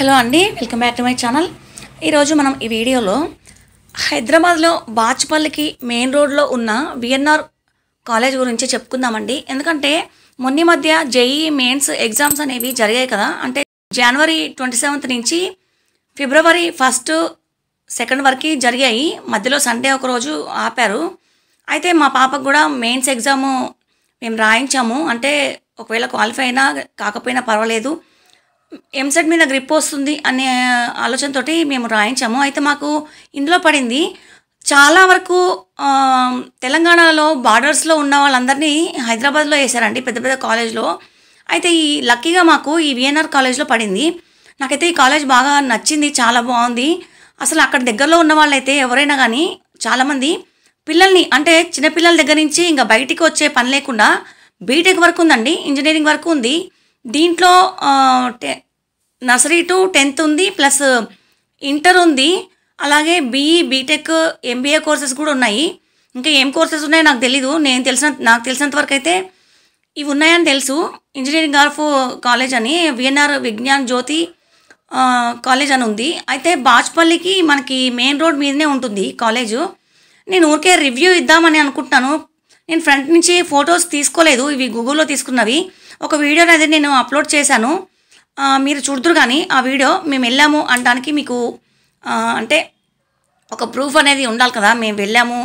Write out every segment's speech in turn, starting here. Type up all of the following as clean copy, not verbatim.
Hello అండి, welcome back to my channel. ఈరోజు మనం ఈ వీడియోలో హైదరాబాద్లో బాచ్పల్లికి మెయిన్ రోడ్లో ఉన్న విఎన్ఆర్ కాలేజ్ గురించి చెప్పుకుందామండి. ఎందుకంటే మొన్న మధ్య జేఈఈ మెయిన్స్ ఎగ్జామ్స్ అనేవి జరిగాయి కదా. అంటే జనవరి 27 నుంచి ఫిబ్రవరి 1, 2 వరకు జరిగాయి. మధ్యలో సండే ఒకరోజు ఆపారు. అయితే మా పాపకు కూడా మెయిన్స్ ఎగ్జాము మేము రాయించాము. అంటే ఒకవేళ క్వాలిఫై అయినా కాకపోయినా పర్వాలేదు, ఎంసెట్ మీద గ్రిప్ వస్తుంది అనే ఆలోచనతోటి మేము రాయించాము. అయితే మాకు ఇందులో పడింది చాలా వరకు తెలంగాణలో బార్డర్స్లో ఉన్న వాళ్ళందరినీ హైదరాబాద్లో వేశారండి, పెద్ద పెద్ద కాలేజ్లో. అయితే ఈ లక్కీగా మాకు ఈ విఎన్ఆర్ కాలేజ్లో పడింది. నాకైతే ఈ కాలేజ్ బాగా నచ్చింది, చాలా బాగుంది. అసలు అక్కడ దగ్గరలో ఉన్న వాళ్ళైతే ఎవరైనా కానీ చాలామంది పిల్లల్ని, అంటే చిన్నపిల్లల దగ్గర నుంచి ఇంకా బయటికి వచ్చే పని లేకుండా బీటెక్ వరకు ఉందండి, ఇంజనీరింగ్ వరకు ఉంది. దీంట్లో నర్సరీ టు 10th ఉంది, ప్లస్ ఇంటర్ ఉంది, అలాగే బీఈ, బీటెక్, ఎంబీఏ కోర్సెస్ కూడా ఉన్నాయి. ఇంకా ఏం కోర్సెస్ ఉన్నాయో నాకు తెలీదు. నాకు తెలిసినంత వరకు అయితే ఇవి ఉన్నాయని తెలుసు. ఇంజనీరింగ్ ఆఫ్ కాలేజ్ అని విఎన్ఆర్ విజ్ఞాన్ జ్యోతి కాలేజ్ అని ఉంది. అయితే బాచ్పల్లికి మనకి మెయిన్ రోడ్ మీదనే ఉంటుంది కాలేజు. నేను ఊరికే రివ్యూ ఇద్దామని అనుకుంటున్నాను. నేను ఫ్రంట్ నుంచి ఫొటోస్ తీసుకోలేదు, ఇవి గూగుల్లో తీసుకున్నవి. ఒక వీడియో అనేది నేను అప్లోడ్ చేశాను, మీరు చూడుదురు. కానీ ఆ వీడియో మేము వెళ్ళాము అనడానికి మీకు అంటే ఒక ప్రూఫ్ అనేది ఉండాలి కదా. మేము వెళ్ళాము,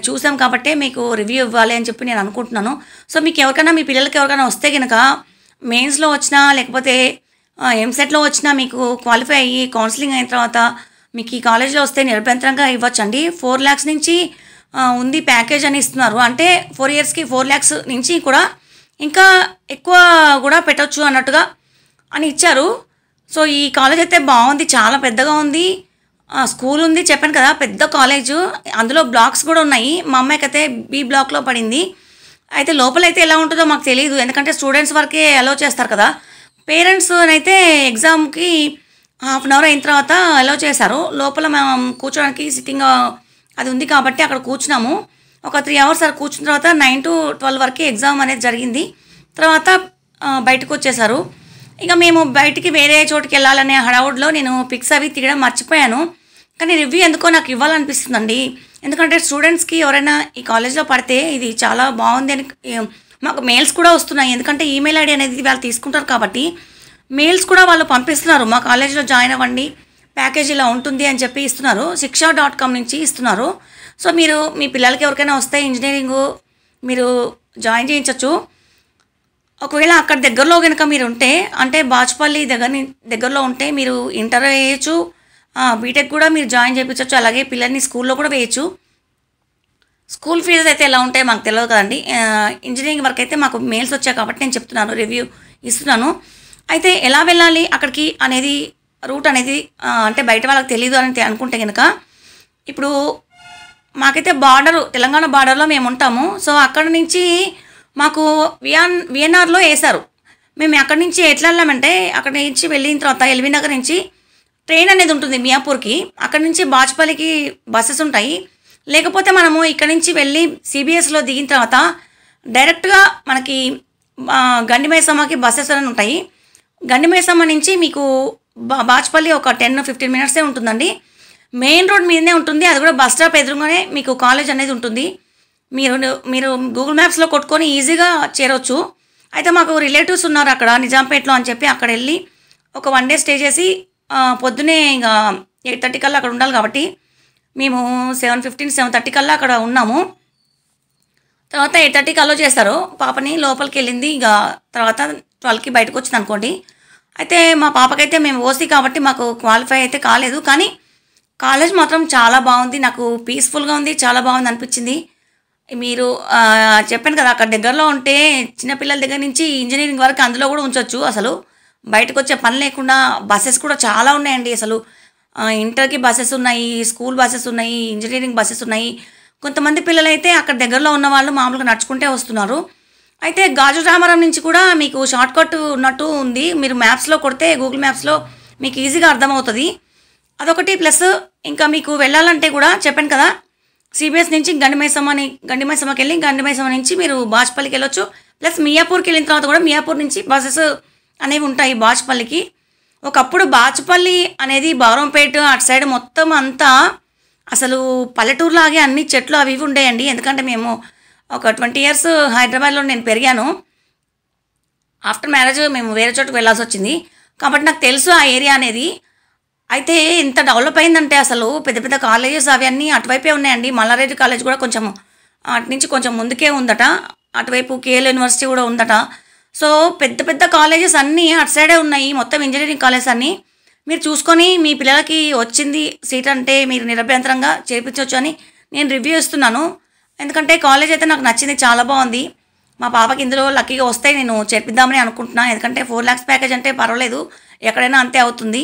చూసాం కాబట్టే మీకు రివ్యూ ఇవ్వాలి అని చెప్పి నేను అనుకుంటున్నాను. సో మీకు ఎవరికైనా, మీ పిల్లలకి ఎవరికైనా వస్తే కనుక మెయిన్స్లో వచ్చినా లేకపోతే ఎంసెట్లో వచ్చినా మీకు క్వాలిఫై అయ్యి కౌన్సిలింగ్ అయిన తర్వాత మీకు ఈ కాలేజ్లో వస్తే నిరభ్యంతరంగా ఇవ్వచ్చండి. 4 lakhs నుంచి ఉంది ప్యాకేజ్ అని ఇస్తున్నారు. అంటే 4 yearsకి 4 lakhs నుంచి కూడా ఇంకా ఎక్కువ కూడా పెట్టవచ్చు అన్నట్టుగా అని ఇచ్చారు. సో ఈ కాలేజ్ అయితే బాగుంది, చాలా పెద్దగా ఉంది. స్కూల్ ఉంది, చెప్పాను కదా, పెద్ద కాలేజు. అందులో బ్లాక్స్ కూడా ఉన్నాయి. మా అమ్మాయికి అయితే బి బ్లాక్లో పడింది. అయితే లోపలైతే ఎలా ఉంటుందో మాకు తెలియదు, ఎందుకంటే స్టూడెంట్స్ వరకే అలౌ చేస్తారు కదా. పేరెంట్స్ అయితే ఎగ్జామ్కి 1/2 hour అయిన తర్వాత అలౌ చేశారు. లోపల మేము కూర్చోడానికి సిట్టింగ్ అది ఉంది కాబట్టి అక్కడ కూర్చున్నాము. ఒక 3 hours అక్కడ కూర్చున్న తర్వాత 9 to 12 వరకు ఎగ్జామ్ అనేది జరిగింది. తర్వాత బయటకు వచ్చేసారు. ఇక మేము బయటికి వేరే చోటుకి వెళ్ళాలనే హడావుడిలో నేను పిక్స్ అవి తీయడం మర్చిపోయాను. కానీ రివ్యూ ఎందుకో నాకు ఇవ్వాలనిపిస్తుందండి. ఎందుకంటే స్టూడెంట్స్కి ఎవరైనా ఈ కాలేజ్లో పడితే ఇది చాలా బాగుంది అని మాకు మెయిల్స్ కూడా వస్తున్నాయి. ఎందుకంటే ఈమెయిల్ ఐడి అనేది వాళ్ళు తీసుకుంటారు కాబట్టి మెయిల్స్ కూడా వాళ్ళు పంపిస్తున్నారు, మా కాలేజ్లో జాయిన్ అవ్వండి, ప్యాకేజ్ ఇలా ఉంటుంది అని చెప్పి ఇస్తున్నారు. shiksha.com నుంచి ఇస్తున్నారు. సో మీరు మీ పిల్లలకి ఎవరికైనా వస్తే ఇంజనీరింగు మీరు జాయిన్ చేయించవచ్చు. ఒకవేళ అక్కడ దగ్గరలో కనుక మీరు ఉంటే, అంటే బాచ్పల్లి దగ్గరలో ఉంటే మీరు ఇంటర్ వేయచ్చు, బీటెక్ కూడా మీరు జాయిన్ చేయించవచ్చు. అలాగే పిల్లల్ని స్కూల్లో కూడా వేయచ్చు. స్కూల్ ఫీజెస్ అయితే ఎలా ఉంటాయో మాకు తెలియదు కదండి. ఇంజనీరింగ్ వరకు అయితే మాకు మెయిల్స్ వచ్చాయి కాబట్టి నేను చెప్తున్నాను, రివ్యూ ఇస్తున్నాను. అయితే ఎలా వెళ్ళాలి అక్కడికి అనేది, రూట్ అనేది అంటే బయట వాళ్ళకి తెలియదు అని అనుకుంటే కనుక, ఇప్పుడు మాకైతే తెలంగాణ బార్డర్లో మేము ఉంటాము. సో అక్కడ నుంచి మాకు విఎన్ఆర్లో వేశారు. మేము అక్కడి నుంచి ఎట్లా వెళ్ళామంటే, అక్కడి నుంచి వెళ్ళిన తర్వాత ఎల్బీ నగర్ నుంచి ట్రైన్ అనేది ఉంటుంది మియాపూర్కి. అక్కడి నుంచి బాచ్పల్లికి బస్సెస్ ఉంటాయి. లేకపోతే మనము ఇక్కడ నుంచి వెళ్ళి సిబిఎస్లో దిగిన తర్వాత డైరెక్ట్గా మనకి గండిమైసమ్మకి బస్సెస్ అని ఉంటాయి. గండిమైసమ్మ నుంచి మీకు బాచ్పల్లి ఒక 10-15 minutes ఉంటుందండి. మెయిన్ రోడ్ మీదనే ఉంటుంది. అది కూడా బస్ స్టాప్ ఎదురుగానే మీకు కాలేజ్ అనేది ఉంటుంది. మీరు గూగుల్ మ్యాప్స్లో కొట్టుకొని ఈజీగా చేరవచ్చు. అయితే మాకు రిలేటివ్స్ ఉన్నారు అక్కడ నిజాంపేటలో అని చెప్పి అక్కడ వెళ్ళి ఒక 1 day స్టే చేసి పొద్దునే ఇంకా 8:30 కల్లా అక్కడ ఉండాలి కాబట్టి మేము 7:15, 7:30 కల్లా అక్కడ ఉన్నాము. తర్వాత 8:30కి అలో చేస్తారు. పాపని లోపలికి వెళ్ళింది. ఇక తర్వాత 12కి బయటకు వచ్చింది అనుకోండి. అయితే మా పాపకైతే మేము ఓసీ కాబట్టి మాకు క్వాలిఫై అయితే కాలేదు. కానీ కాలేజ్ మాత్రం చాలా బాగుంది, నాకు పీస్ఫుల్గా ఉంది, చాలా బాగుంది అనిపించింది. మీరు చెప్పాను కదా, అక్కడ దగ్గరలో ఉంటే చిన్నపిల్లల దగ్గర నుంచి ఇంజనీరింగ్ వరకు అందులో కూడా ఉంచవచ్చు. అసలు బయటకు వచ్చే పని లేకుండా బస్సెస్ కూడా చాలా ఉన్నాయండి. అసలు ఇంటర్కి బస్సెస్ ఉన్నాయి, స్కూల్ బస్సెస్ ఉన్నాయి, ఇంజనీరింగ్ బస్సెస్ ఉన్నాయి. కొంతమంది పిల్లలైతే అక్కడ దగ్గరలో ఉన్న వాళ్ళు మామూలుగా నడుచుకుంటే వస్తున్నారు. అయితే గాజు రామారం నుంచి కూడా మీకు షార్ట్ కట్ ఉన్నట్టు ఉంది. మీరు మ్యాప్స్లో కొడితే, గూగుల్ మ్యాప్స్లో మీకు ఈజీగా అర్థమవుతుంది. అదొకటి. ప్లస్ ఇంకా మీకు వెళ్ళాలంటే కూడా చెప్పాను కదా, సిబిఎస్ నుంచి గండిమైసమ్మకి వెళ్ళి గండిమైసమ్మ నుంచి మీరు బాచ్పల్లికి వెళ్ళొచ్చు. ప్లస్ మియాపూర్కి వెళ్ళిన తర్వాత కూడా మియాపూర్ నుంచి బస్సెస్ అనేవి ఉంటాయి బాచ్పల్లికి. ఒకప్పుడు బాచుపల్లి అనేది బౌరంపేట అటు సైడ్ మొత్తం అంతా అసలు పల్లెటూరులాగే అన్ని చెట్లు అవి ఇవి ఉండేయండి. ఎందుకంటే మేము ఒక 20 ఇయర్స్ హైదరాబాద్లో నేను పెరిగాను. ఆఫ్టర్ మ్యారేజ్ మేము వేరే చోటుకు వెళ్ళాల్సి వచ్చింది. కాబట్టి నాకు తెలుసు ఆ ఏరియా అనేది. అయితే ఇంత డెవలప్ అయిందంటే అసలు పెద్ద పెద్ద కాలేజెస్ అవన్నీ అటువైపే ఉన్నాయండి. మల్లారెడ్డి కాలేజ్ కూడా కొంచెం అటు నుంచి కొంచెం ముందుకే ఉందట. అటువైపు కేఎల్ యూనివర్సిటీ కూడా ఉందట. సో పెద్ద పెద్ద కాలేజెస్ అన్నీ అటు సైడే ఉన్నాయి. మొత్తం ఇంజనీరింగ్ కాలేజెస్ అన్నీ మీరు చూసుకొని మీ పిల్లలకి వచ్చింది సీట్ అంటే మీరు నిరభ్యంతరంగా చేర్పించవచ్చు అని నేను రివ్యూ ఇస్తున్నాను. ఎందుకంటే కాలేజ్ అయితే నాకు నచ్చింది, చాలా బాగుంది. మా పాపకి ఇందులో లక్కీగా వస్తే నేను చేర్పిద్దామని అనుకుంటున్నాను. ఎందుకంటే 4 lakhs ప్యాకేజ్ అంటే పర్వాలేదు, ఎక్కడైనా అంతే అవుతుంది.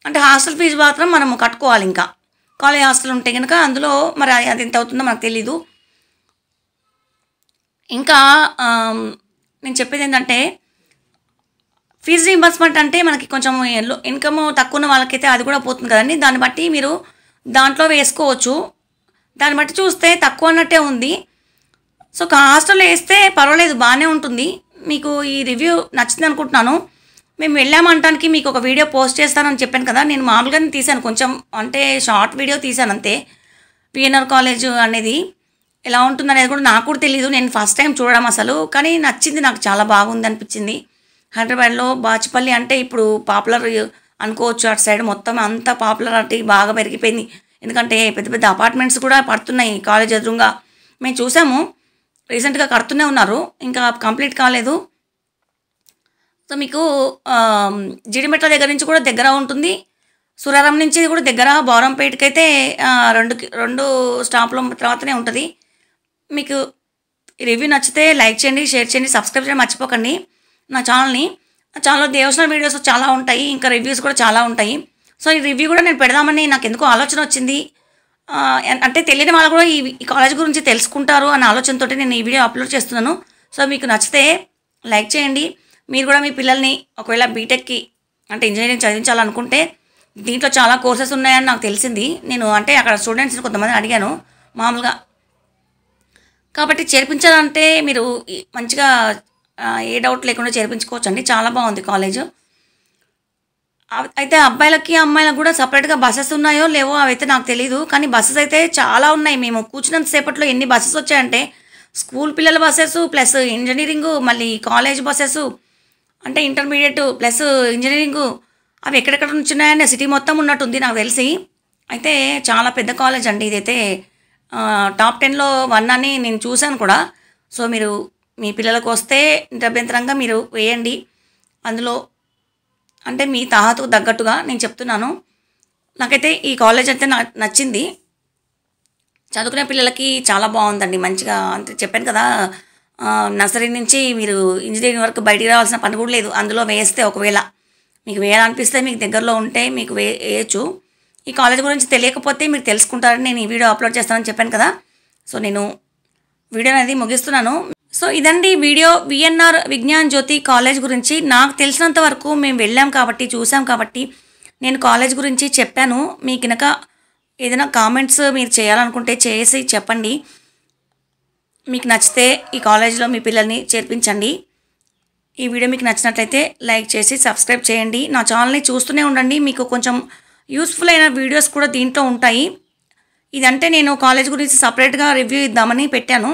అంటే హాస్టల్ ఫీజు మాత్రం మనం కట్టుకోవాలి. ఇంకా కాలేజ్ హాస్టల్ ఉంటే కనుక అందులో మరి అది ఎంత అవుతుందో మనకు తెలీదు. ఇంకా నేను చెప్పేది ఏంటంటే ఫీజు రీయింబర్స్మెంట్ అంటే మనకి కొంచెం ఇన్కమ్ తక్కువ ఉన్న వాళ్ళకైతే అది కూడా పోతుంది కదండి. దాన్ని బట్టి మీరు దాంట్లో వేసుకోవచ్చు. దాన్ని బట్టి చూస్తే తక్కువ అన్నట్టే ఉంది. సో హాస్టల్లో వేస్తే పర్వాలేదు, బాగానే ఉంటుంది. మీకు ఈ రివ్యూ నచ్చింది అనుకుంటున్నాను. మేము వెళ్ళామంటానికి మీకు ఒక వీడియో పోస్ట్ చేస్తానని చెప్పాను కదా. నేను మామూలుగానే తీశాను, కొంచెం అంటే షార్ట్ వీడియో తీశాను అంతే. విఎన్ఆర్ కాలేజ్ అనేది ఎలా ఉంటుందనేది కూడా నాకు కూడా తెలియదు. నేను ఫస్ట్ టైం చూడడం అసలు, కానీ నచ్చింది, నాకు చాలా బాగుంది అనిపించింది. హైదరాబాద్లో బాచుపల్లి అంటే ఇప్పుడు పాపులర్ అనుకోవచ్చు. అటు సైడ్ మొత్తం అంతా పాపులారిటీ బాగా పెరిగిపోయింది. ఎందుకంటే పెద్ద పెద్ద అపార్ట్మెంట్స్ కూడా పడుతున్నాయి కాలేజ్ ఎదురుగా. మేము చూసాము, రీసెంట్గా కడుతూనే ఉన్నారు, ఇంకా కంప్లీట్ కాలేదు. సో మీకు జీడిమెట్ల దగ్గర నుంచి కూడా దగ్గర ఉంటుంది, సురారం నుంచి కూడా దగ్గర. బౌరంపేటకి అయితే రెండు స్టాప్ల తర్వాతనే ఉంటుంది. మీకు రివ్యూ నచ్చితే లైక్ చేయండి, షేర్ చేయండి, సబ్స్క్రైబ్ చేయడం మర్చిపోకండి నా ఛానల్ని. నా ఛానల్లో దేవస్థానం వీడియోస్ చాలా ఉంటాయి, ఇంకా రివ్యూస్ కూడా చాలా ఉంటాయి. సో ఈ రివ్యూ కూడా నేను పెడదామని నాకు ఎందుకో ఆలోచన వచ్చింది. అంటే తెలియని వాళ్ళు కూడా ఈ కాలేజ్ గురించి తెలుసుకుంటారు అనే ఆలోచనతో నేను ఈ వీడియో అప్లోడ్ చేస్తున్నాను. సో మీకు నచ్చితే లైక్ చేయండి. మీరు కూడా మీ పిల్లల్ని ఒకవేళ బీటెక్కి అంటే ఇంజనీరింగ్ చదివించాలనుకుంటే దీంట్లో చాలా కోర్సెస్ ఉన్నాయని నాకు తెలిసింది. నేను అంటే అక్కడ స్టూడెంట్స్ని కొంతమంది అడిగాను మామూలుగా. కాబట్టి చేర్పించాలంటే మీరు మంచిగా ఏ డౌట్ లేకుండా చేర్పించుకోవచ్చు అండి. చాలా బాగుంది కాలేజు. అయితే అబ్బాయిలకి అమ్మాయిలకు కూడా సపరేట్గా బస్సెస్ ఉన్నాయో లేవో అవైతే నాకు తెలీదు, కానీ బస్సెస్ అయితే చాలా ఉన్నాయి. మేము కూర్చున్నంత సేపట్లో ఎన్ని బస్సెస్ వచ్చాయంటే స్కూల్ పిల్లల బస్సెస్ ప్లస్ ఇంజనీరింగు, మళ్ళీ కాలేజ్ బస్సెస్, అంటే ఇంటర్మీడియట్ ప్లస్ ఇంజనీరింగు, అవి ఎక్కడెక్కడ నుంచి ఉన్నాయని సిటీ మొత్తం ఉన్నట్టుంది నాకు తెలిసి. అయితే చాలా పెద్ద కాలేజ్ అండి ఇదైతే. టాప్ 10లో 1 అని నేను చూశాను కూడా. సో మీరు మీ పిల్లలకు వస్తే నిరభ్యంతరంగా మీరు వేయండి. అందులో అంటే మీ తాహతుకు తగ్గట్టుగా నేను చెప్తున్నాను. నాకైతే ఈ కాలేజ్ అయితే నచ్చింది. చదువుకునే పిల్లలకి చాలా బాగుందండి, మంచిగా. అంటే చెప్పాను కదా, నర్సరీ నుంచి మీరు ఇంజనీరింగ్ వరకు బయటికి రావాల్సిన పని కూడా లేదు. అందులో వేస్తే ఒకవేళ మీకు వేయాలనిపిస్తే మీకు దగ్గరలో ఉంటే మీకు వేయచ్చు. ఈ కాలేజ్ గురించి తెలియకపోతే మీరు తెలుసుకుంటారని నేను ఈ వీడియో అప్లోడ్ చేస్తానని చెప్పాను కదా. సో నేను వీడియో అనేది ముగిస్తున్నాను. సో ఇదండి వీడియో విఎన్ఆర్ విజ్ఞాన్ జ్యోతి కాలేజ్ గురించి. నాకు తెలిసినంత వరకు మేము వెళ్ళాం కాబట్టి, చూసాం కాబట్టి నేను కాలేజ్ గురించి చెప్పాను. మీకు కనుక ఏదైనా కామెంట్స్ మీరు చేయాలనుకుంటే చేసి చెప్పండి. మీకు నచ్చితే ఈ కాలేజ్లో మీ పిల్లల్ని చేర్పించండి. ఈ వీడియో మీకు నచ్చినట్లయితే లైక్ చేసి సబ్స్క్రైబ్ చేయండి. నా ఛానల్ని చూస్తూనే ఉండండి, మీకు కొంచెం యూస్ఫుల్ అయిన వీడియోస్ కూడా దీంట్లో ఉంటాయి. ఇదంటే నేను కాలేజ్ గురించి సపరేట్గా రివ్యూ ఇద్దామని పెట్టాను.